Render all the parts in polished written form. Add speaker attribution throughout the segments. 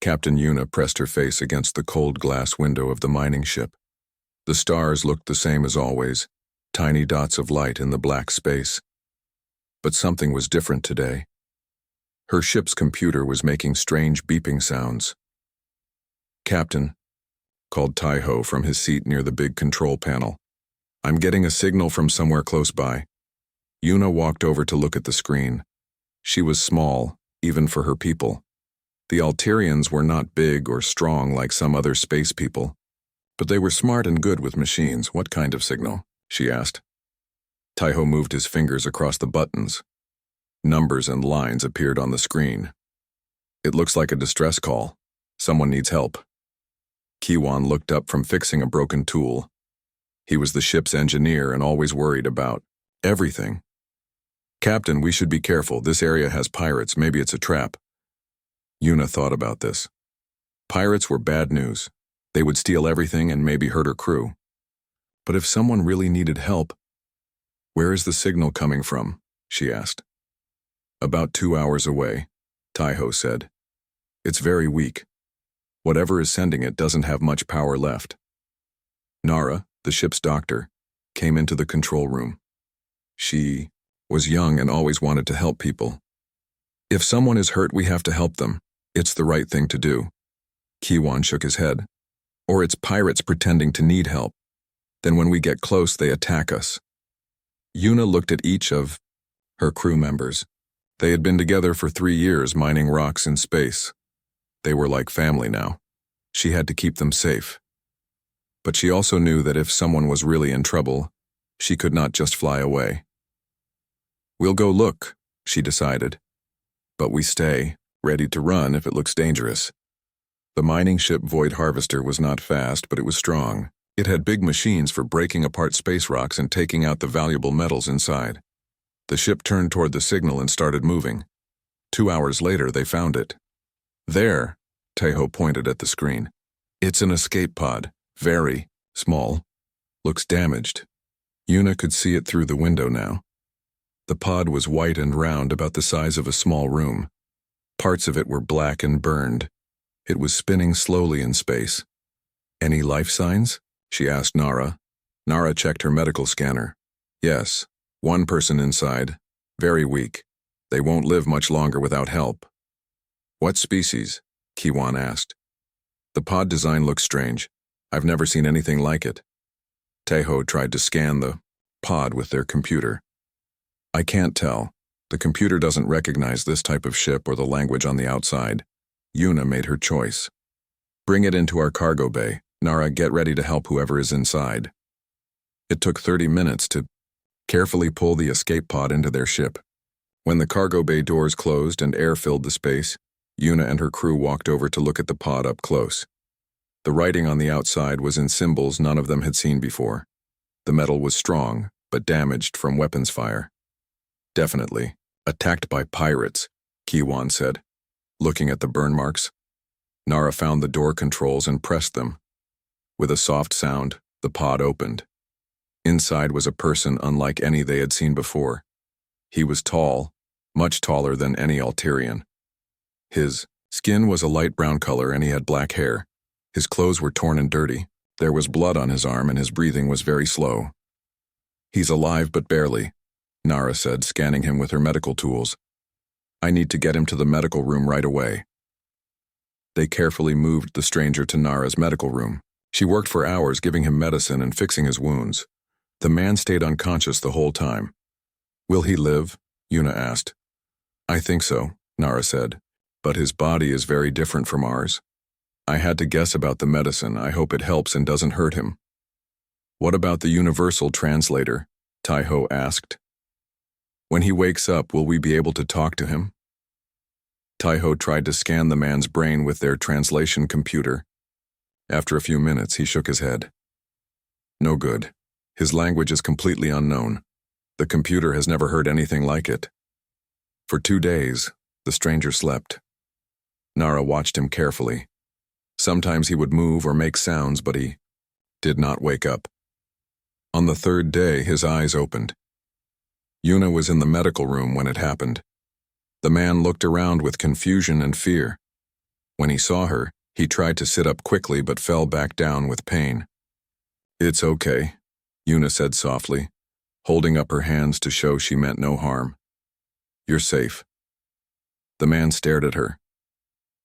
Speaker 1: Captain Yuna pressed her face against the cold glass window of the mining ship. The stars looked the same as always, tiny dots of light in the black space. But something was different today. Her ship's computer was making strange beeping sounds. "Captain," called Tai-Ho from his seat near the big control panel. "I'm getting a signal from somewhere close by." Yuna walked over to look at the screen. She was small, even for her people. The Alterians were not big or strong like some other space people, but they were smart and good with machines. "What kind of signal?" she asked. Tai-Ho moved his fingers across the buttons. Numbers and lines appeared on the screen. "It looks like a distress call. Someone needs help." Kiwan looked up from fixing a broken tool. He was the ship's engineer and always worried about everything. "Captain, we should be careful. This area has pirates. Maybe it's a trap." Yuna thought about this. Pirates were bad news. They would steal everything and maybe hurt her crew. But if someone really needed help, "Where is the signal coming from?" she asked. "About 2 hours away," Tai-Ho said. "It's very weak. Whatever is sending it doesn't have much power left." Nara, the ship's doctor, came into the control room. She was young and always wanted to help people. "If someone is hurt, we have to help them. It's the right thing to do." Kiwan shook his head. "Or it's pirates pretending to need help. Then when we get close, they attack us." Yuna looked at each of her crew members. They had been together for 3 years mining rocks in space. They were like family now. She had to keep them safe. But she also knew that if someone was really in trouble, she could not just fly away. "We'll go look," she decided. "But we stay, ready to run if it looks dangerous." The mining ship Void Harvester was not fast, but it was strong. It had big machines for breaking apart space rocks and taking out the valuable metals inside. The ship turned toward the signal and started moving. 2 hours later, they found it. "There," Tai-Ho pointed at the screen. "It's an escape pod. Very small. Looks damaged." Yuna could see it through the window now. The pod was white and round, about the size of a small room. Parts of it were black and burned. It was spinning slowly in space. "Any life signs?" she asked Nara. Nara checked her medical scanner. "Yes, one person inside. Very weak. They won't live much longer without help." "What species?" Kiwan asked. "The pod design looks strange. I've never seen anything like it." Tai-Ho tried to scan the pod with their computer. "I can't tell. The computer doesn't recognize this type of ship or the language on the outside." Yuna made her choice. "Bring it into our cargo bay. Nara, get ready to help whoever is inside." It took 30 minutes to carefully pull the escape pod into their ship. When the cargo bay doors closed and air filled the space, Yuna and her crew walked over to look at the pod up close. The writing on the outside was in symbols none of them had seen before. The metal was strong, but damaged from weapons fire. "Definitely attacked by pirates," Kiwan said, looking at the burn marks. Nara found the door controls and pressed them. With a soft sound, the pod opened. Inside was a person unlike any they had seen before. He was tall, much taller than any Alterian. His skin was a light brown color and he had black hair. His clothes were torn and dirty. There was blood on his arm and his breathing was very slow. "He's alive but barely," Nara said, scanning him with her medical tools. "I need to get him to the medical room right away." They carefully moved the stranger to Nara's medical room. She worked for hours giving him medicine and fixing his wounds. The man stayed unconscious the whole time. "Will he live?" Yuna asked. "I think so," Nara said, "but his body is very different from ours. I had to guess about the medicine. I hope it helps and doesn't hurt him." "What about the universal translator?" Tai-Ho asked. "When he wakes up, will we be able to talk to him?" Tai-Ho tried to scan the man's brain with their translation computer. After a few minutes, he shook his head. "No good. His language is completely unknown. The computer has never heard anything like it." For 2 days, the stranger slept. Nara watched him carefully. Sometimes he would move or make sounds, but he did not wake up. On the 3rd day, his eyes opened. Yuna was in the medical room when it happened. The man looked around with confusion and fear. When he saw her, he tried to sit up quickly but fell back down with pain. "It's okay," Yuna said softly, holding up her hands to show she meant no harm. "You're safe." The man stared at her.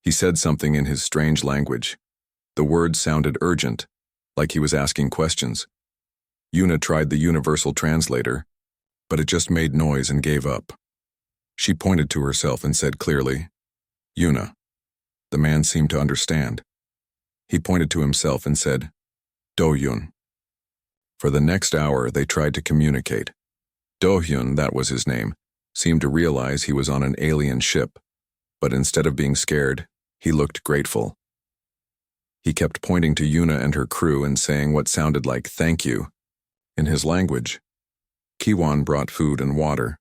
Speaker 1: He said something in his strange language. The words sounded urgent, like he was asking questions. Yuna tried the universal translator, but it just made noise and gave up. She pointed to herself and said clearly, "Yuna." The man seemed to understand. He pointed to himself and said, "Do-Hyun." For the next hour, they tried to communicate. Do-Hyun, that was his name, seemed to realize he was on an alien ship, but instead of being scared, he looked grateful. He kept pointing to Yuna and her crew and saying what sounded like "thank you" in his language. Kiwon brought food and water.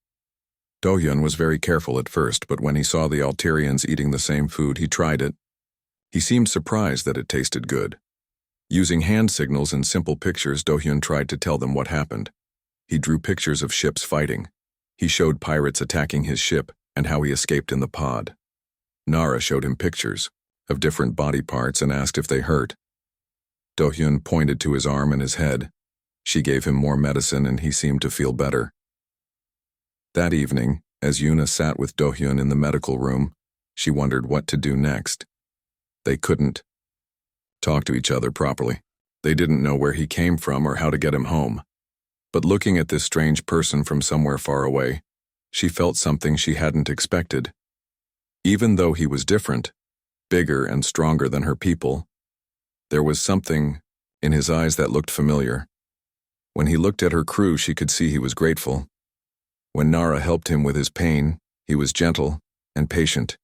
Speaker 1: Do-Hyun was very careful at first, but when he saw the Alterians eating the same food, he tried it. He seemed surprised that it tasted good. Using hand signals and simple pictures, Do-Hyun tried to tell them what happened. He drew pictures of ships fighting. He showed pirates attacking his ship and how he escaped in the pod. Nara showed him pictures of different body parts and asked if they hurt. Do-Hyun pointed to his arm and his head. She gave him more medicine and he seemed to feel better. That evening, as Yuna sat with Do-Hyun in the medical room, she wondered what to do next. They couldn't talk to each other properly. They didn't know where he came from or how to get him home. But looking at this strange person from somewhere far away, she felt something she hadn't expected. Even though he was different, bigger and stronger than her people, there was something in his eyes that looked familiar. When he looked at her crew, she could see he was grateful. When Nara helped him with his pain, he was gentle and patient.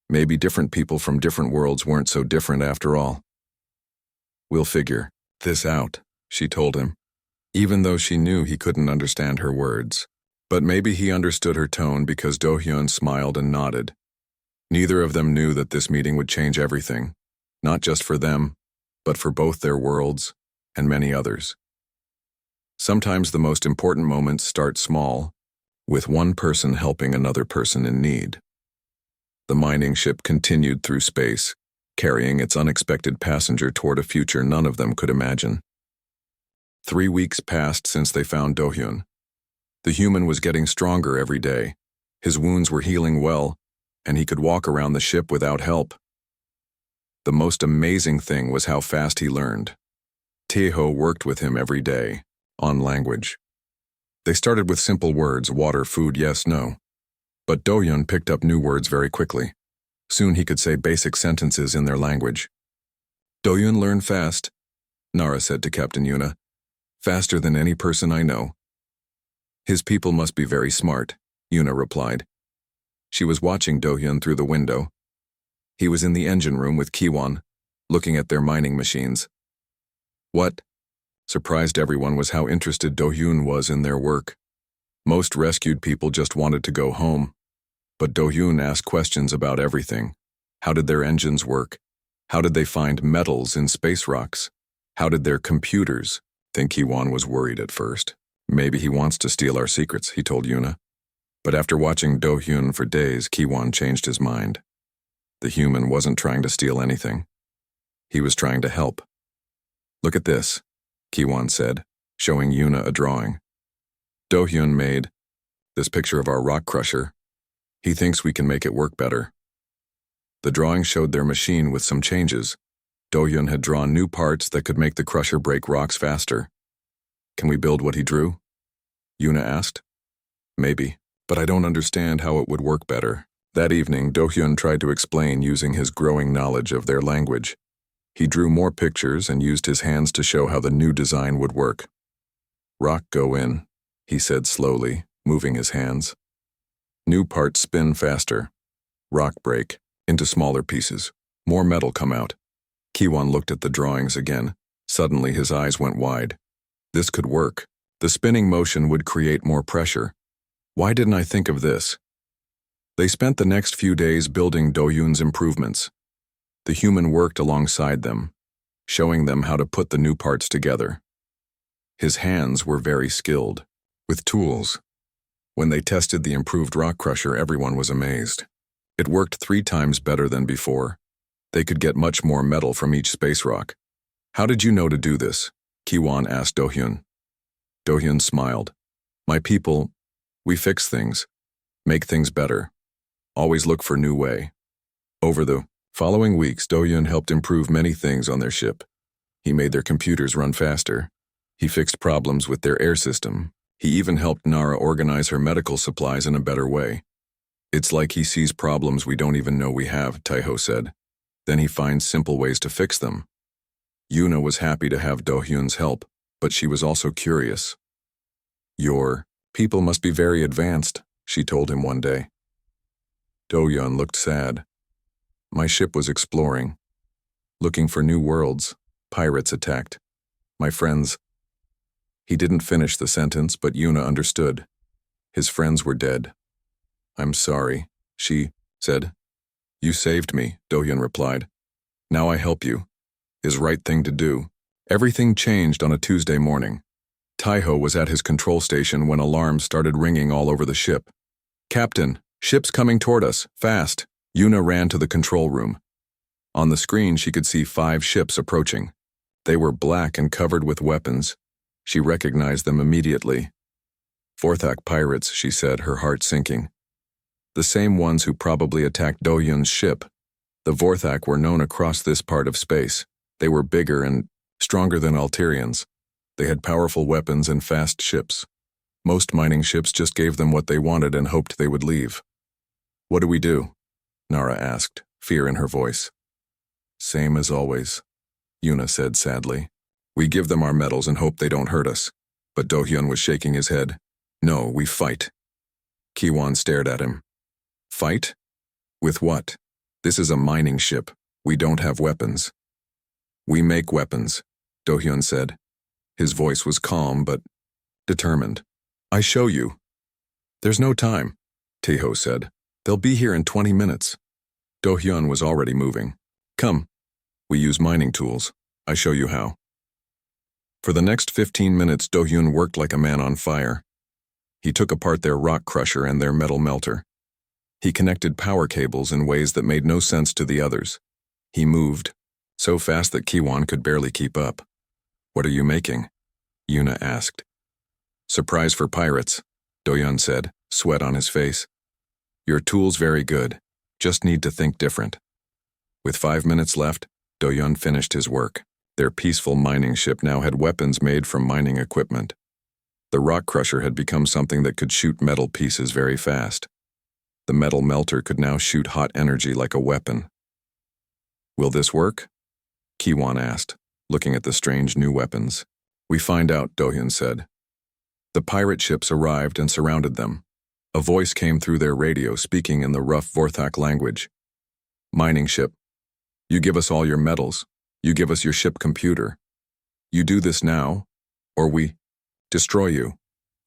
Speaker 1: Maybe different people from different worlds weren't so different after all. "We'll figure this out," she told him, even though she knew he couldn't understand her words. But maybe he understood her tone because Do-Hyun smiled and nodded. Neither of them knew that this meeting would change everything, not just for them, but for both their worlds and many others. Sometimes the most important moments start small, with one person helping another person in need. The mining ship continued through space, carrying its unexpected passenger toward a future none of them could imagine. 3 weeks passed since they found Do-Hyun. The human was getting stronger every day. His wounds were healing well, and he could walk around the ship without help. The most amazing thing was how fast he learned. Taeho worked with him every day, on language. They started with simple words, water, food, yes, no. But Do-Hyun picked up new words very quickly. Soon he could say basic sentences in their language. "Do-Hyun learned fast," Nara said to Captain Yuna. "Faster than any person I know." "His people must be very smart," Yuna replied. She was watching Do-Hyun through the window. He was in the engine room with Kiwon, looking at their mining machines. What surprised everyone was how interested Do-Hyun was in their work. Most rescued people just wanted to go home, but Do-Hyun asked questions about everything. How did their engines work? How did they find metals in space rocks? How did their computers think? Kiwon was worried at first. "Maybe he wants to steal our secrets," he told Yuna. But after watching Do-Hyun for days, Kiwon changed his mind. The human wasn't trying to steal anything. He was trying to help. "Look at this," Kiwon said, showing Yuna a drawing. Do-Hyun made this picture of our rock crusher. He thinks we can make it work better. The drawing showed their machine with some changes. Do-Hyun had drawn new parts that could make the crusher break rocks faster. "Can we build what he drew?" Yuna asked. "Maybe, but I don't understand how it would work better." That evening, Do-Hyun tried to explain using his growing knowledge of their language. He drew more pictures and used his hands to show how the new design would work. "Rock go in," he said slowly, moving his hands. "New parts spin faster. Rock break into smaller pieces. More metal come out." Kiwon looked at the drawings again. Suddenly his eyes went wide. This could work. The spinning motion would create more pressure. Why didn't I think of this? They spent the next few days building Do-Hyun's improvements. The human worked alongside them, showing them how to put the new parts together. His hands were very skilled, with tools. When they tested the improved rock crusher, everyone was amazed. It worked 3 times better than before. They could get much more metal from each space rock. How did you know to do this? Kiwon asked Do-hyun. Do-hyun smiled. My people, we fix things, make things better, always look for new way. Over the following weeks, Do-hyun helped improve many things on their ship. He made their computers run faster. He fixed problems with their air system. He even helped Nara organize her medical supplies in a better way. It's like he sees problems we don't even know we have, Taiho said. Then he finds simple ways to fix them. Yuna was happy to have Do-hyun's help, but she was also curious. Your people must be very advanced, she told him one day. Do-hyun looked sad. My ship was exploring, looking for new worlds. Pirates attacked. My friends. He didn't finish the sentence, but Yuna understood. His friends were dead. I'm sorry, she said. You saved me, Do-hyun replied. Now I help you. Is right thing to do. Everything changed on a Tuesday morning. Taiho was at his control station when alarms started ringing all over the ship. Captain, ship's coming toward us, fast. Yuna ran to the control room. On the screen she could see 5 ships approaching. They were black and covered with weapons. She recognized them immediately. Vorthak pirates, she said, her heart sinking. The same ones who probably attacked Do-hyun's ship. The Vorthak were known across this part of space. They were bigger and stronger than Alterians. They had powerful weapons and fast ships. Most mining ships just gave them what they wanted and hoped they would leave. What do we do? Nara asked, fear in her voice. Same as always, Yuna said sadly. We give them our medals and hope they don't hurt us. But Do-hyun was shaking his head. No, we fight. Kiwon stared at him. Fight? With what? This is a mining ship. We don't have weapons. We make weapons, Do-hyun said. His voice was calm but determined. I show you. There's no time, Taiho said. They'll be here in 20 minutes. Do-hyun was already moving. Come. We use mining tools. I show you how. For the next 15 minutes, Do-hyun worked like a man on fire. He took apart their rock crusher and their metal melter. He connected power cables in ways that made no sense to the others. He moved, so fast that Kiwon could barely keep up. What are you making? Yuna asked. Surprise for pirates, Do-hyun said, sweat on his face. Your tool's very good. Just need to think different. With 5 minutes left, Do-hyun finished his work. Their peaceful mining ship now had weapons made from mining equipment. The rock crusher had become something that could shoot metal pieces very fast. The metal melter could now shoot hot energy like a weapon. Will this work? Kiwon asked, looking at the strange new weapons. We find out, Do-hyun said. The pirate ships arrived and surrounded them. A voice came through their radio speaking in the rough Vorthak language. Mining ship. You give us all your metals. You give us your ship computer. You do this now, or we destroy you.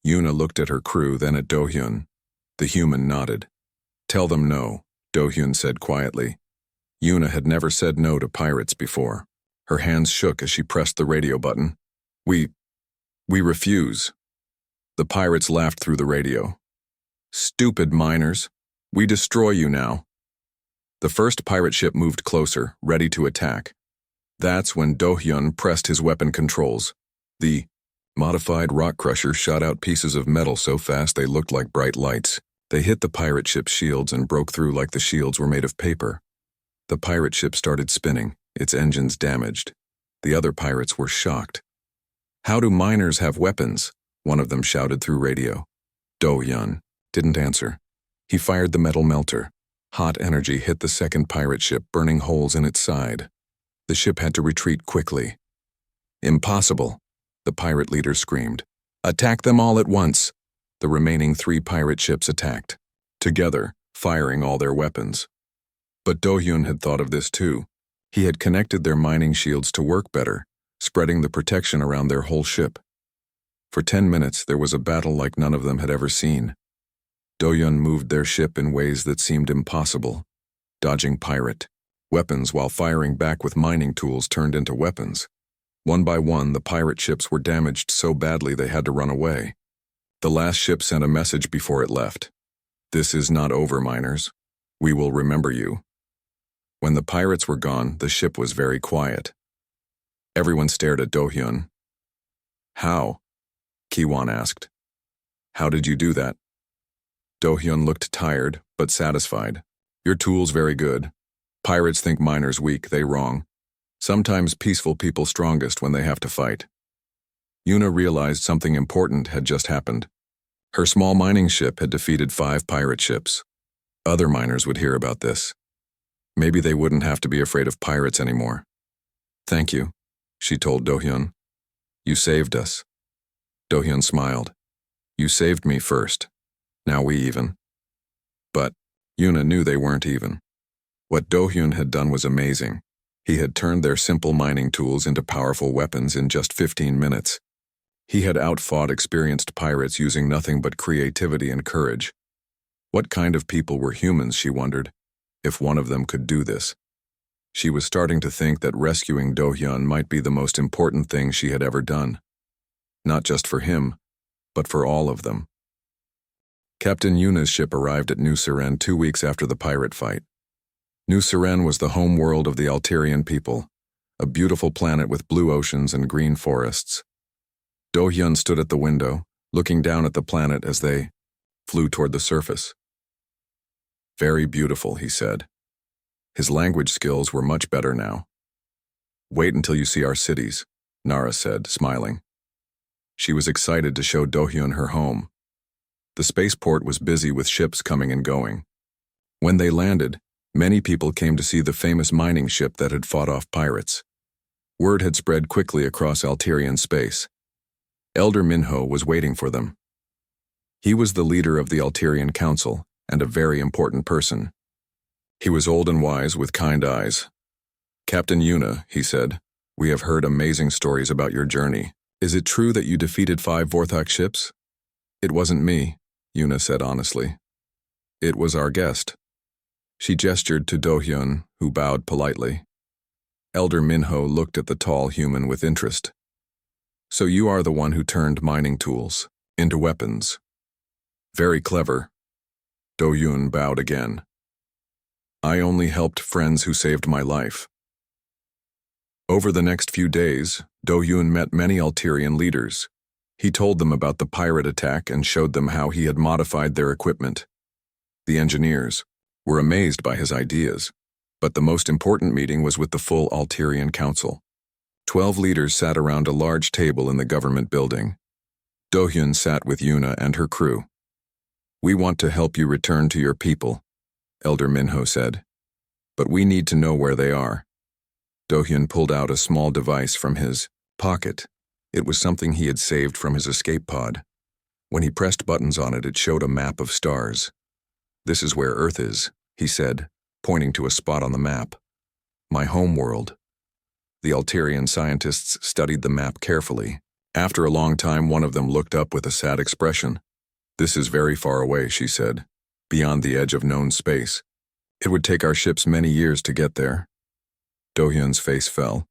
Speaker 1: Yuna looked at her crew, then at Do-hyun. The human nodded. Tell them no, Do-hyun said quietly. Yuna had never said no to pirates before. Her hands shook as she pressed the radio button. We refuse. The pirates laughed through the radio. Stupid miners. We destroy you now. The first pirate ship moved closer, ready to attack. That's when Do-hyun pressed his weapon controls. The modified rock crusher shot out pieces of metal so fast they looked like bright lights. They hit the pirate ship's shields and broke through like the shields were made of paper. The pirate ship started spinning, its engines damaged. The other pirates were shocked. How do miners have weapons? One of them shouted through radio. Do-hyun didn't answer. He fired the metal melter. Hot energy hit the second pirate ship, burning holes in its side. The ship had to retreat quickly. Impossible, the pirate leader screamed. Attack them all at once. The remaining 3 pirate ships attacked, together, firing all their weapons. But Do-hyun had thought of this too. He had connected their mining shields to work better, spreading the protection around their whole ship. For 10 minutes, there was a battle like none of them had ever seen. Do-hyun moved their ship in ways that seemed impossible, dodging pirate weapons while firing back with mining tools turned into weapons. One by one, the pirate ships were damaged so badly they had to run away. The last ship sent a message before it left. This is not over, miners. We will remember you. When the pirates were gone, the ship was very quiet. Everyone stared at Do-hyun. How? Ki-won asked. How did you do that? Do-hyun looked tired, but satisfied. Your tool's very good. Pirates think miners weak, they wrong. Sometimes peaceful people strongest when they have to fight. Yuna realized something important had just happened. Her small mining ship had defeated 5 pirate ships. Other miners would hear about this. Maybe they wouldn't have to be afraid of pirates anymore. Thank you, she told Do-hyun. You saved us. Do-hyun smiled. You saved me first. Now we even. But Yuna knew they weren't even. What Do-hyun had done was amazing. He had turned their simple mining tools into powerful weapons in just 15 minutes. He had outfought experienced pirates using nothing but creativity and courage. What kind of people were humans, she wondered, if one of them could do this? She was starting to think that rescuing Do-hyun might be the most important thing she had ever done. Not just for him, but for all of them. Captain Yuna's ship arrived at New Seren 2 weeks after the pirate fight. New Seren was the home world of the Alterian people, a beautiful planet with blue oceans and green forests. Do-hyun stood at the window, looking down at the planet as they flew toward the surface. Very beautiful, he said. His language skills were much better now. Wait until you see our cities, Nara said, smiling. She was excited to show Do-hyun her home. The spaceport was busy with ships coming and going. When they landed, many people came to see the famous mining ship that had fought off pirates. Word had spread quickly across Alterian space. Elder Minho was waiting for them. He was the leader of the Alterian Council and a very important person. He was old and wise with kind eyes. Captain Yuna, he said, we have heard amazing stories about your journey. Is it true that you defeated 5 Vorthok ships? It wasn't me, Yuna said honestly. It was our guest. She gestured to Do-hyun, who bowed politely. Elder Minho looked at the tall human with interest. So you are the one who turned mining tools into weapons. Very clever. Do-hyun bowed again. I only helped friends who saved my life. Over the next few days, Do-hyun met many Alterian leaders. He told them about the pirate attack and showed them how he had modified their equipment. The engineers were amazed by his ideas, but the most important meeting was with the full Alterian Council. 12 leaders sat around a large table in the government building. Do-hyun sat with Yuna and her crew. We want to help you return to your people, Elder Minho said. But we need to know where they are. Do-hyun pulled out a small device from his pocket. It was something he had saved from his escape pod. When he pressed buttons on it, it showed a map of stars. This is where Earth is, he said, pointing to a spot on the map. My home world. The Alterian scientists studied the map carefully. After a long time, one of them looked up with a sad expression. This is very far away, she said, beyond the edge of known space. It would take our ships many years to get there. Do-hyun's face fell.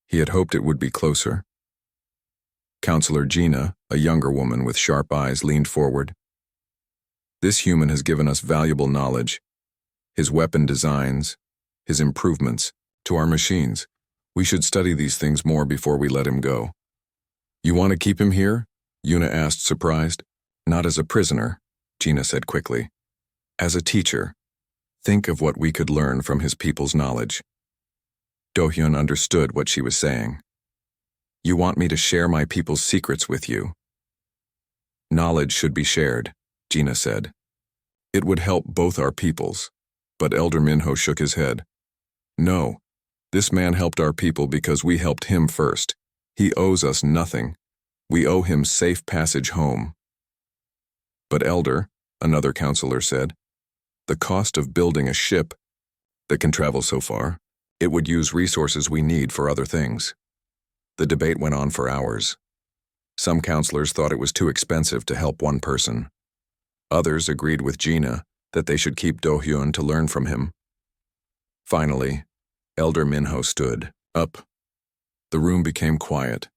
Speaker 1: He had hoped it would be closer. Counselor Gina, a younger woman with sharp eyes, leaned forward. This human has given us valuable knowledge. His weapon designs, his improvements to our machines. We should study these things more before we let him go. You want to keep him here? Yuna asked, surprised. Not as a prisoner, Gina said quickly. As a teacher. Think of what we could learn from his people's knowledge. Do-hyun understood what she was saying. You want me to share my people's secrets with you? Knowledge should be shared, Gina said. It would help both our peoples. But Elder Minho shook his head. No, this man helped our people because we helped him first. He owes us nothing. We owe him safe passage home. But Elder, another counselor said, the cost of building a ship that can travel so far, it would use resources we need for other things. The debate went on for hours. Some counselors thought it was too expensive to help one person. Others agreed with Gina that they should keep Do-hyun to learn from him. Finally, Elder Minho stood up. The room became quiet.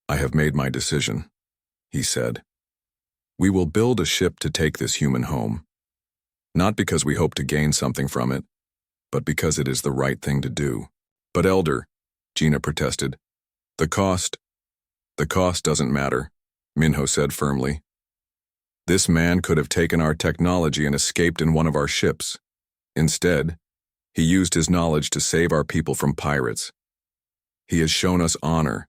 Speaker 1: I have made my decision, he said. We will build a ship to take this human home. Not because we hope to gain something from it, but because it is the right thing to do. But Elder, Gina protested. The cost doesn't matter, Minho said firmly. This man could have taken our technology and escaped in one of our ships. Instead, he used his knowledge to save our people from pirates. He has shown us honor.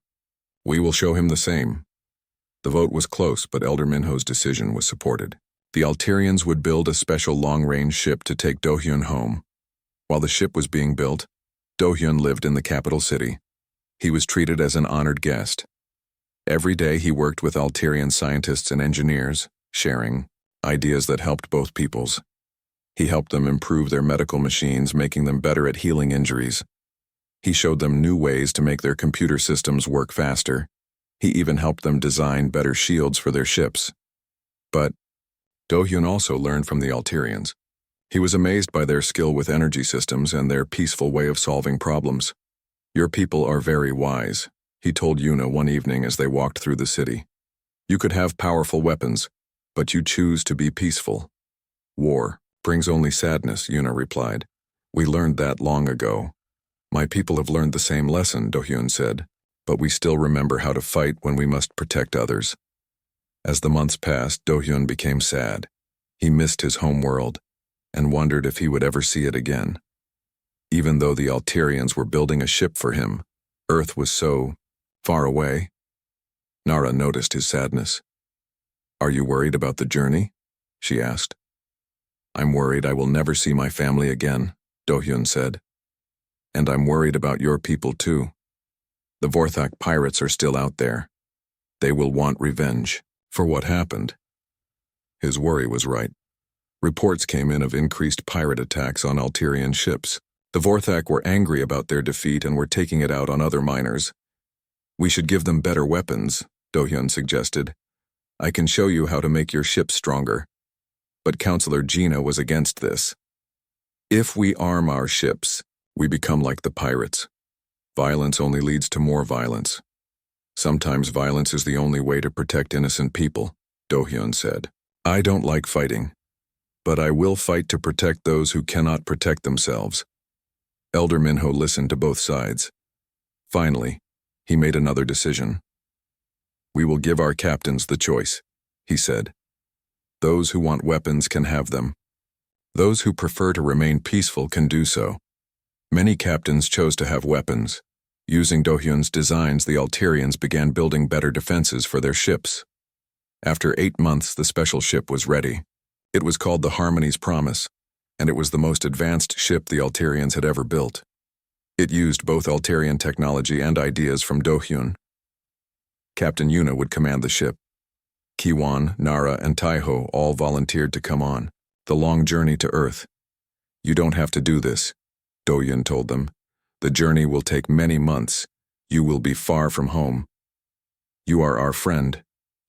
Speaker 1: We will show him the same. The vote was close, but Elder Minho's decision was supported. The Alterians would build a special long-range ship to take Do-hyun home. While the ship was being built, Do-hyun lived in the capital city. He was treated as an honored guest. Every day he worked with Alterian scientists and engineers, sharing ideas that helped both peoples. He helped them improve their medical machines, making them better at healing injuries. He showed them new ways to make their computer systems work faster. He even helped them design better shields for their ships. But Do-hyun also learned from the Alterians. He was amazed by their skill with energy systems and their peaceful way of solving problems. Your people are very wise, he told Yuna one evening as they walked through the city. You could have powerful weapons, but you choose to be peaceful. War brings only sadness, Yuna replied. We learned that long ago. My people have learned the same lesson, Do-hyun said, but we still remember how to fight when we must protect others. As the months passed, Do-hyun became sad. He missed his home world and wondered if he would ever see it again. Even though the Alterians were building a ship for him, Earth was so far away. Nara noticed his sadness. Are you worried about the journey? She asked. I'm worried I will never see my family again, Do-hyun said. And I'm worried about your people too. The Vorthak pirates are still out there. They will want revenge for what happened. His worry was right. Reports came in of increased pirate attacks on Alterian ships. The Vorthak were angry about their defeat and were taking it out on other miners. We should give them better weapons, Do-hyun suggested. I can show you how to make your ships stronger. But Counselor Gina was against this. If we arm our ships, we become like the pirates. Violence only leads to more violence. Sometimes violence is the only way to protect innocent people, Do-hyun said. I don't like fighting, but I will fight to protect those who cannot protect themselves. Elder Minho listened to both sides. Finally, he made another decision. We will give our captains the choice, he said. Those who want weapons can have them. Those who prefer to remain peaceful can do so. Many captains chose to have weapons. Using Do-hyun's designs, the Alterians began building better defenses for their ships. After 8 months, the special ship was ready. It was called the Harmony's Promise, and it was the most advanced ship the Alterians had ever built. It used both Alterian technology and ideas from Do-hyun. Captain Yuna would command the ship. Kiwon, Nara, and Taiho all volunteered to come on the long journey to Earth. You don't have to do this, Do-hyun told them. The journey will take many months. You will be far from home. You are our friend,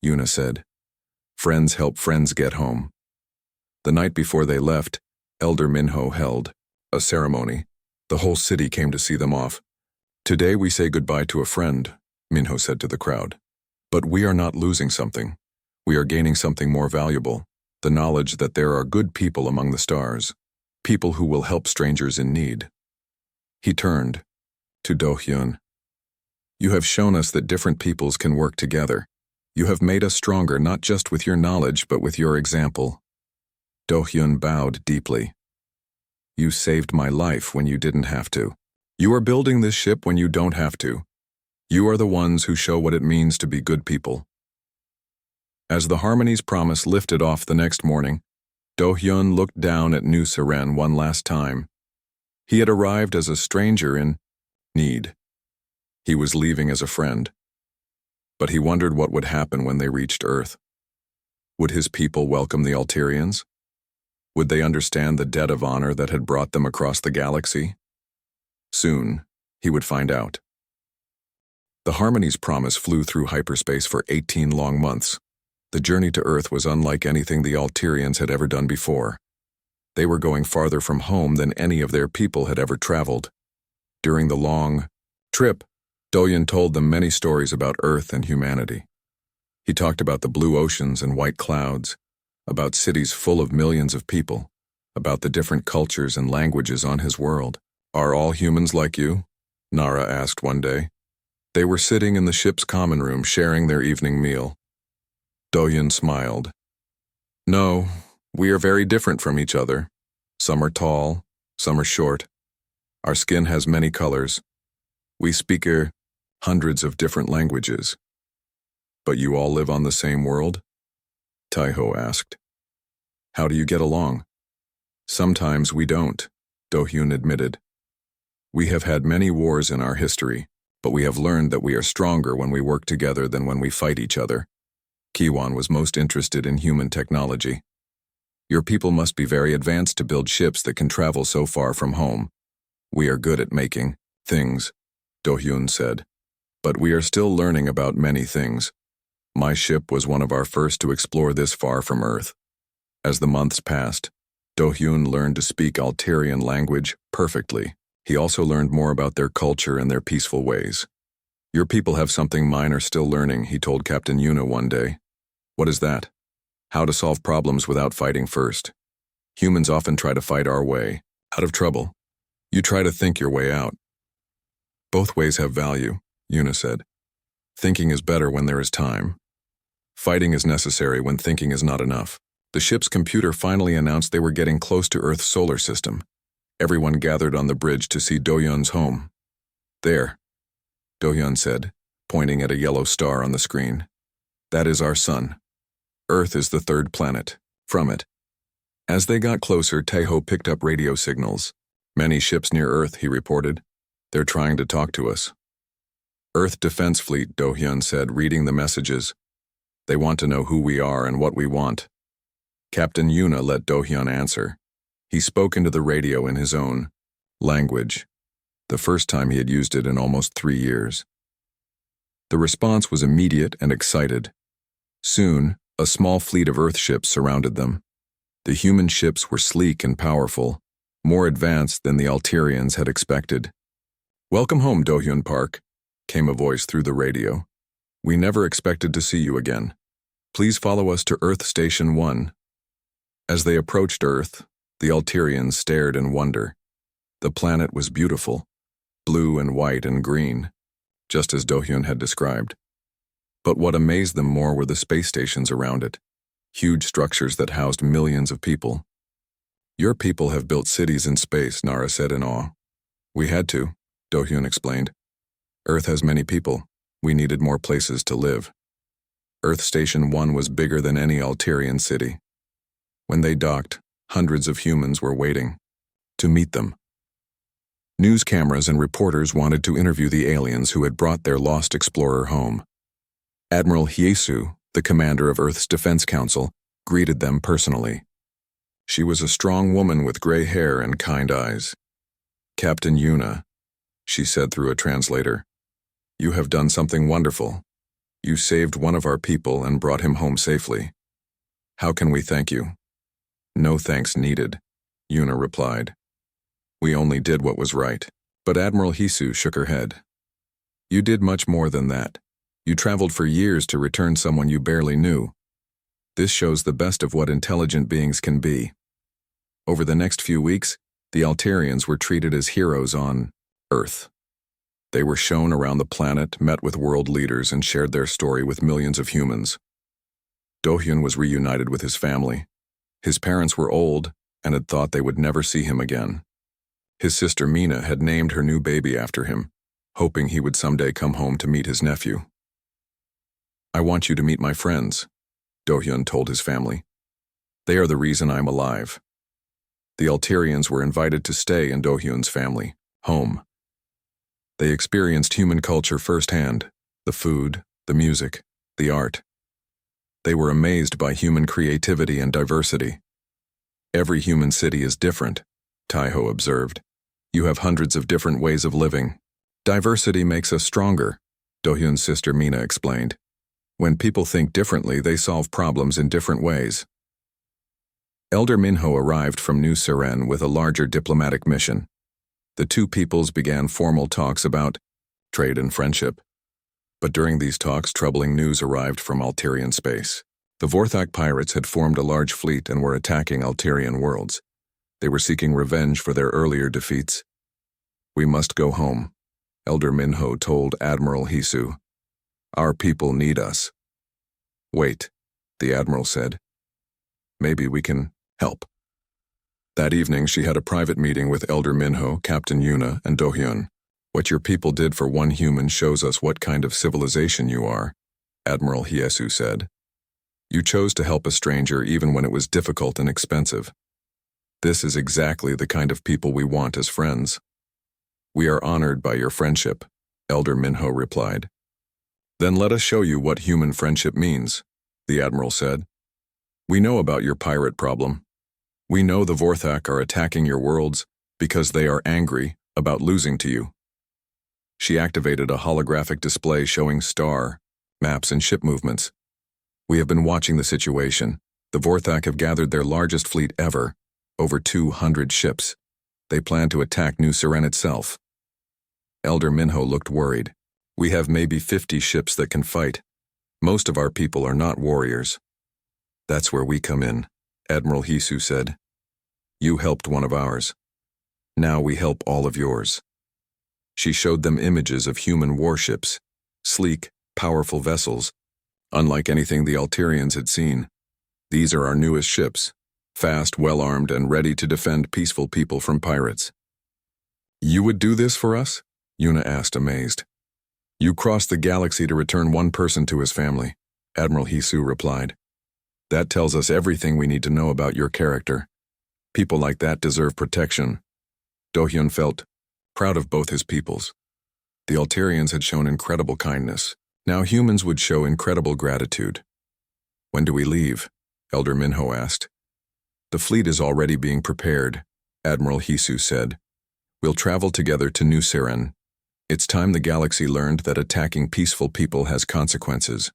Speaker 1: Yuna said. Friends help friends get home. The night before they left, Elder Minho held a ceremony. The whole city came to see them off. Today we say goodbye to a friend, Minho said to the crowd. But we are not losing something. We are gaining something more valuable, the knowledge that there are good people among the stars, people who will help strangers in need. He turned to Do-hyun. You have shown us that different peoples can work together. You have made us stronger not just with your knowledge but with your example. Do-hyun bowed deeply. You saved my life when you didn't have to. You are building this ship when you don't have to. You are the ones who show what it means to be good people. As the Harmony's Promise lifted off the next morning, Do-hyun looked down at New Seren one last time. He had arrived as a stranger in need. He was leaving as a friend. But he wondered what would happen when they reached Earth. Would his people welcome the Alterians? Would they understand the debt of honor that had brought them across the galaxy? Soon, he would find out. The Harmony's Promise flew through hyperspace for 18 long months. The journey to Earth was unlike anything the Alterians had ever done before. They were going farther from home than any of their people had ever traveled. During the long trip, Do-hyun told them many stories about Earth and humanity. He talked about the blue oceans and white clouds, about cities full of millions of people, about the different cultures and languages on his world. Are all humans like you? Nara asked one day. They were sitting in the ship's common room sharing their evening meal. Do-hyun smiled. No, we are very different from each other. Some are tall, some are short. Our skin has many colors. We speak hundreds of different languages. But you all live on the same world? Taeho asked. How do you get along? Sometimes we don't, Do-hyun admitted. We have had many wars in our history, but we have learned that we are stronger when we work together than when we fight each other. Kiwon was most interested in human technology. Your people must be very advanced to build ships that can travel so far from home. We are good at making things, Do-hyun said. But we are still learning about many things. My ship was one of our first to explore this far from Earth. As the months passed, Do-hyun learned to speak Altarian language perfectly. He also learned more about their culture and their peaceful ways. Your people have something mine are still learning, he told Captain Yuna one day. What is that? How to solve problems without fighting first. Humans often try to fight our way out of trouble. You try to think your way out. Both ways have value, Yuna said. Thinking is better when there is time. Fighting is necessary when thinking is not enough. The ship's computer finally announced they were getting close to Earth's solar system. Everyone gathered on the bridge to see Do-hyun's home. There, Do-hyun said, pointing at a yellow star on the screen. That is our sun. Earth is the third planet. From it. As they got closer, Taeho picked up radio signals. Many ships near Earth, he reported. They're trying to talk to us. Earth Defense Fleet, Do-hyun said, reading the messages. They want to know who we are and what we want. Captain Yuna let Do-hyun answer. He spoke into the radio in his own language, the first time he had used it in almost 3 years. The response was immediate and excited. Soon, a small fleet of Earth ships surrounded them. The human ships were sleek and powerful, more advanced than the Altarians had expected. Welcome home, Do-hyun Park, came a voice through the radio. We never expected to see you again. Please follow us to Earth Station 1. As they approached Earth, the Altarians stared in wonder. The planet was beautiful, blue and white and green, just as Do-hyun had described. But what amazed them more were the space stations around it, huge structures that housed millions of people. Your people have built cities in space, Nara said in awe. We had to, Do-hyun explained. Earth has many people. We needed more places to live. Earth Station 1 was bigger than any Altarian city. When they docked, hundreds of humans were waiting to meet them. News cameras and reporters wanted to interview the aliens who had brought their lost explorer home. Admiral Hyesu, the commander of Earth's Defense Council, greeted them personally. She was a strong woman with gray hair and kind eyes. Captain Yuna, she said through a translator, you have done something wonderful. You saved one of our people and brought him home safely. How can we thank you? No thanks needed, Yuna replied. We only did what was right. But Admiral Hyesu shook her head. You did much more than that. You traveled for years to return someone you barely knew. This shows the best of what intelligent beings can be. Over the next few weeks, the Altarians were treated as heroes on Earth. They were shown around the planet, met with world leaders, and shared their story with millions of humans. Do-hyun was reunited with his family. His parents were old and had thought they would never see him again. His sister Mina had named her new baby after him, hoping he would someday come home to meet his nephew. I want you to meet my friends, Do-hyun told his family. They are the reason I'm alive. The Altarians were invited to stay in Do-hyun's family home. They experienced human culture firsthand, the food, the music, the art. They were amazed by human creativity and diversity. Every human city is different, Taeho observed. You have hundreds of different ways of living. Diversity makes us stronger, Do-hyun's sister Mina explained. When people think differently, they solve problems in different ways. Elder Minho arrived from New Seren with a larger diplomatic mission. The two peoples began formal talks about trade and friendship. But during these talks, troubling news arrived from Altarian space. The Vorthak pirates had formed a large fleet and were attacking Altarian worlds. They were seeking revenge for their earlier defeats. "We must go home," Elder Minho told Admiral Hisu. "Our people need us." "Wait," the Admiral said. "Maybe we can help." That evening, she had a private meeting with Elder Minho, Captain Yuna, and Dohyun. "What your people did for one human shows us what kind of civilization you are," Admiral Hiesu said. "You chose to help a stranger even when it was difficult and expensive. This is exactly the kind of people we want as friends." "We are honored by your friendship," Elder Minho replied. "Then let us show you what human friendship means," the Admiral said. "We know about your pirate problem. We know the Vorthak are attacking your worlds because they are angry about losing to you." She activated a holographic display showing star, maps, and ship movements. "We have been watching the situation. The Vorthak have gathered their largest fleet ever, over 200 ships. They plan to attack New Seren itself." Elder Minho looked worried. "We have maybe 50 ships that can fight. Most of our people are not warriors." "That's where we come in," Admiral Hisu said. "You helped one of ours. Now we help all of yours." She showed them images of human warships, sleek, powerful vessels, unlike anything the Alterians had seen. "These are our newest ships, fast, well-armed, and ready to defend peaceful people from pirates." "You would do this for us?" Yuna asked, amazed. "You crossed the galaxy to return one person to his family," Admiral Hisu replied. "That tells us everything we need to know about your character. People like that deserve protection." Dohyun felt proud of both his peoples. The Alterians had shown incredible kindness. Now humans would show incredible gratitude. "When do we leave?" Elder Minho asked. "The fleet is already being prepared," Admiral Hisu said. "We'll travel together to New Seren. It's time the galaxy learned that attacking peaceful people has consequences."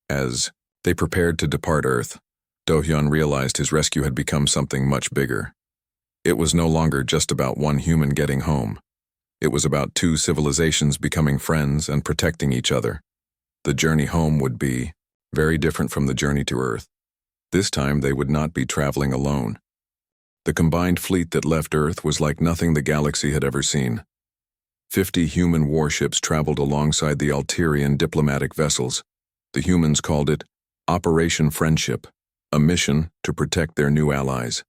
Speaker 1: As they prepared to depart Earth, Dohyun realized his rescue had become something much bigger. It was no longer just about one human getting home. It was about two civilizations becoming friends and protecting each other. The journey home would be very different from the journey to Earth. This time they would not be traveling alone. The combined fleet that left Earth was like nothing the galaxy had ever seen. 50 human warships traveled alongside the Alterian diplomatic vessels. The humans called it Operation Friendship, a mission to protect their new allies.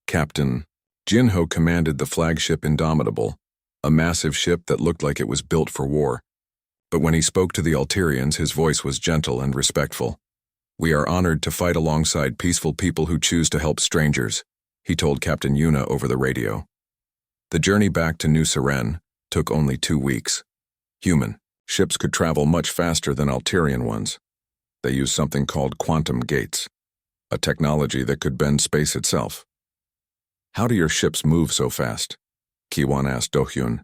Speaker 1: Captain Jinho commanded the flagship Indomitable, a massive ship that looked like it was built for war. But when he spoke to the Alterians, his voice was gentle and respectful. "We are honored to fight alongside peaceful people who choose to help strangers," he told Captain Yuna over the radio. The journey back to New Seren took only 2 weeks. Human ships could travel much faster than Alterian ones. They used something called quantum gates, a technology that could bend space itself. "How do your ships move so fast?" Kiwan asked Dohyun.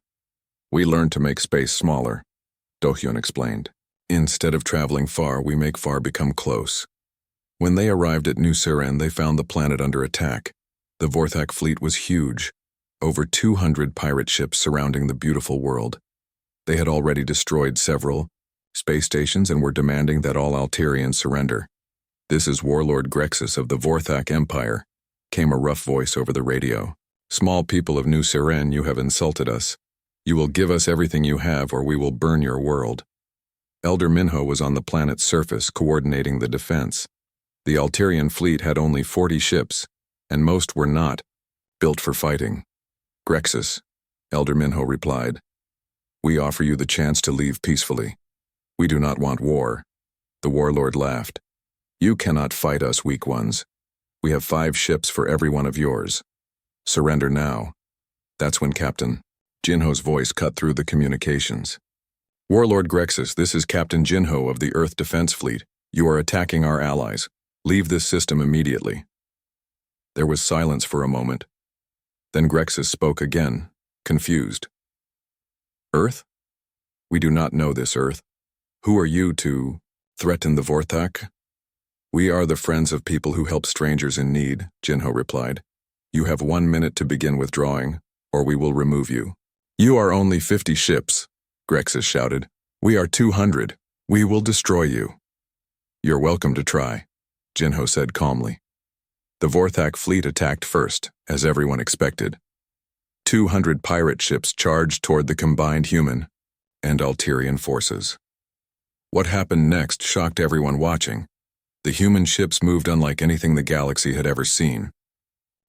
Speaker 1: "We learned to make space smaller," Dohyun explained. "Instead of traveling far, we make far become close." When they arrived at New Seren, they found the planet under attack. The Vorthak fleet was huge, over 200 pirate ships surrounding the beautiful world. They had already destroyed several space stations and were demanding that all Alterians surrender. "This is Warlord Grexus of the Vorthak Empire," came a rough voice over the radio. "Small people of New Seren, you have insulted us. You will give us everything you have or we will burn your world." Elder Minho was on the planet's surface coordinating the defense. The Alterian fleet had only 40 ships, and most were not built for fighting. "Grexus," Elder Minho replied, "we offer you the chance to leave peacefully. We do not want war." The warlord laughed. "You cannot fight us, weak ones. We have 5 ships for every one of yours. Surrender now." That's when Captain Jinho's voice cut through the communications. "Warlord Grexus, this is Captain Jinho of the Earth Defense Fleet. You are attacking our allies. Leave this system immediately." There was silence for a moment. Then Grexus spoke again, confused. "Earth? We do not know this Earth. Who are you to threaten the Vorthak?" "We are the friends of people who help strangers in need," Jinho replied. "You have 1 minute to begin withdrawing, or we will remove you." "You are only 50 ships," Grexus shouted. "We are 200. We will destroy you." "You're welcome to try," Jinho said calmly. The Vorthak fleet attacked first, as everyone expected. 200 pirate ships charged toward the combined human and Alterian forces. What happened next shocked everyone watching. The human ships moved unlike anything the galaxy had ever seen.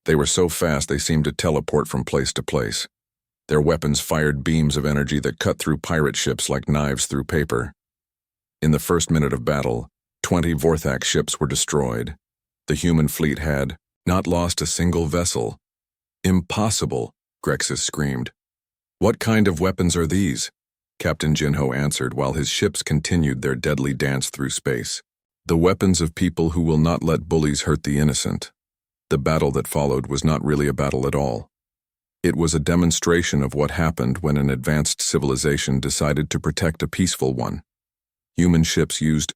Speaker 1: They were so fast they seemed to teleport from place to place. Their weapons fired beams of energy that cut through pirate ships like knives through paper. In the first minute of battle, 20 Vorthak ships were destroyed. The human fleet had not lost a single vessel. Impossible, Grexis screamed. What kind of weapons are these? Captain Jinho answered while his ships continued their deadly dance through space. The weapons of people who will not let bullies hurt the innocent. The battle that followed was not really a battle at all. It was a demonstration of what happened when an advanced civilization decided to protect a peaceful one. Human ships used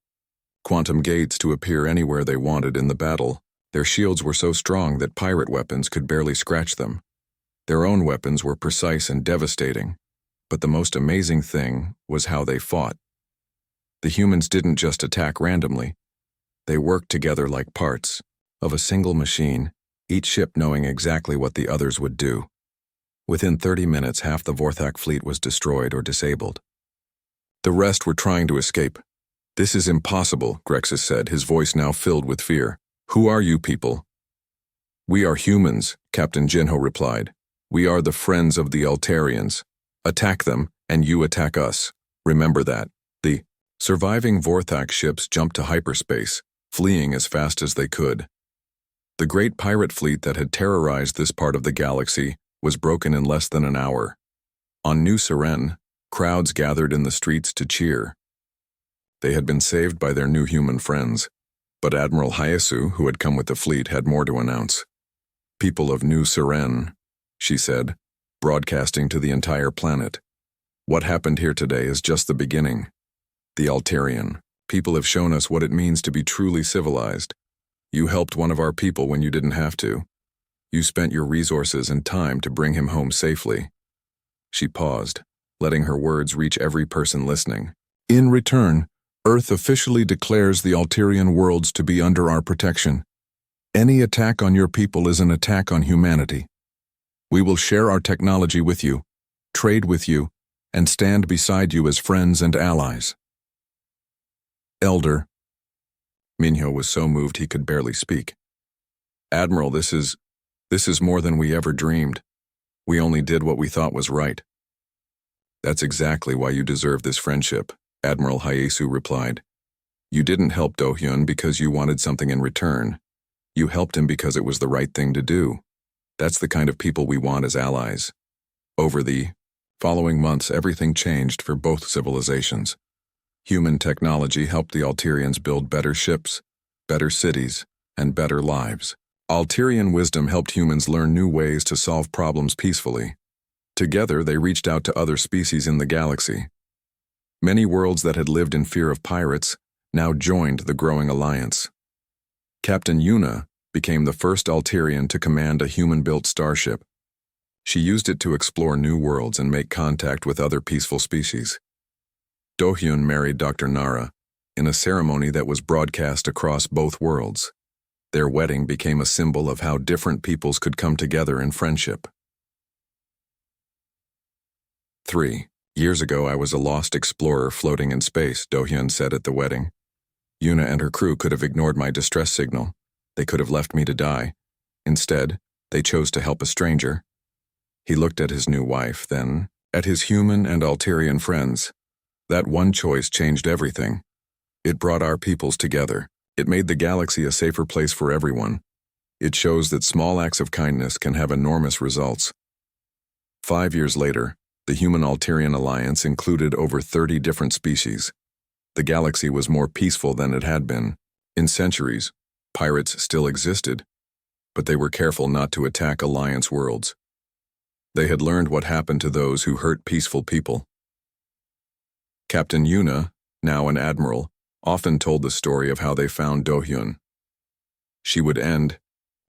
Speaker 1: quantum gates to appear anywhere they wanted in the battle. Their shields were so strong that pirate weapons could barely scratch them. Their own weapons were precise and devastating, but the most amazing thing was how they fought. The humans didn't just attack randomly. They worked together like parts of a single machine, each ship knowing exactly what the others would do. Within 30 minutes, half the Vorthak fleet was destroyed or disabled. The rest were trying to escape. This is impossible, Grexis said, his voice now filled with fear. Who are you people? We are humans, Captain Jinho replied. We are the friends of the Alterians. Attack them, and you attack us. Remember that. The surviving Vorthak ships jumped to hyperspace, fleeing as fast as they could. The great pirate fleet that had terrorized this part of the galaxy was broken in less than an hour. On New Seren, crowds gathered in the streets to cheer. They had been saved by their new human friends, but Admiral Hyasu, who had come with the fleet, had more to announce. People of New Seren, she said, broadcasting to the entire planet. What happened here today is just the beginning. The Alterian people have shown us what it means to be truly civilized. You helped one of our people when you didn't have to. You spent your resources and time to bring him home safely. She paused, letting her words reach every person listening. In return, Earth officially declares the Alterian worlds to be under our protection. Any attack on your people is an attack on humanity. We will share our technology with you, trade with you, and stand beside you as friends and allies. Elder. Minho was so moved he could barely speak. Admiral, this is more than we ever dreamed. We only did what we thought was right. That's exactly why you deserve this friendship, Admiral Hyasu replied. You didn't help Do-hyun because you wanted something in return. You helped him because it was the right thing to do. That's the kind of people we want as allies. Over the following months, everything changed for both civilizations. Human technology helped the Alterians build better ships, better cities, and better lives. Alterian wisdom helped humans learn new ways to solve problems peacefully. Together, they reached out to other species in the galaxy. Many worlds that had lived in fear of pirates now joined the growing alliance. Captain Yuna became the first Alterian to command a human-built starship. She used it to explore new worlds and make contact with other peaceful species. Do-hyun married Dr. Nara in a ceremony that was broadcast across both worlds. Their wedding became a symbol of how different peoples could come together in friendship. 3 years ago, I was a lost explorer floating in space, Do-hyun said at the wedding. Yuna and her crew could have ignored my distress signal. They could have left me to die. Instead, they chose to help a stranger. He looked at his new wife, then at his human and Alterian friends. That one choice changed everything. It brought our peoples together. It made the galaxy a safer place for everyone. It shows that small acts of kindness can have enormous results. 5 years later, the Human-Alterian Alliance included over 30 different species. The galaxy was more peaceful than it had been. In centuries, pirates still existed, but they were careful not to attack Alliance worlds. They had learned what happened to those who hurt peaceful people. Captain Yuna, now an admiral, often told the story of how they found Do-hyun. She would end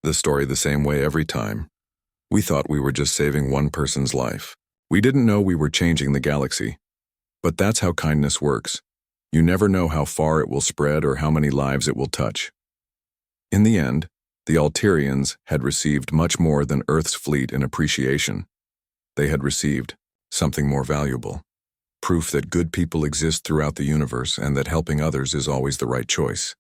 Speaker 1: the story the same way every time. We thought we were just saving one person's life. We didn't know we were changing the galaxy. But that's how kindness works. You never know how far it will spread or how many lives it will touch. In the end, The Alterians had received much more than Earth's fleet in appreciation. They had received something more valuable. Proof that good people exist throughout the universe and that helping others is always the right choice.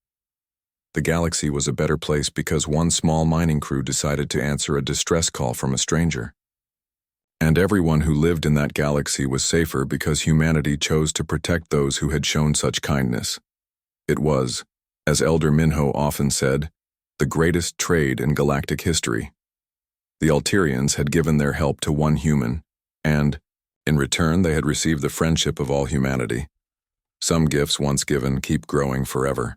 Speaker 1: The galaxy was a better place because one small mining crew decided to answer a distress call from a stranger. And everyone who lived in that galaxy was safer because humanity chose to protect those who had shown such kindness. It was, as Elder Minho often said, the greatest trade in galactic history. The Alterians had given their help to one human, and, in return, they had received the friendship of all humanity. Some gifts once given keep growing forever.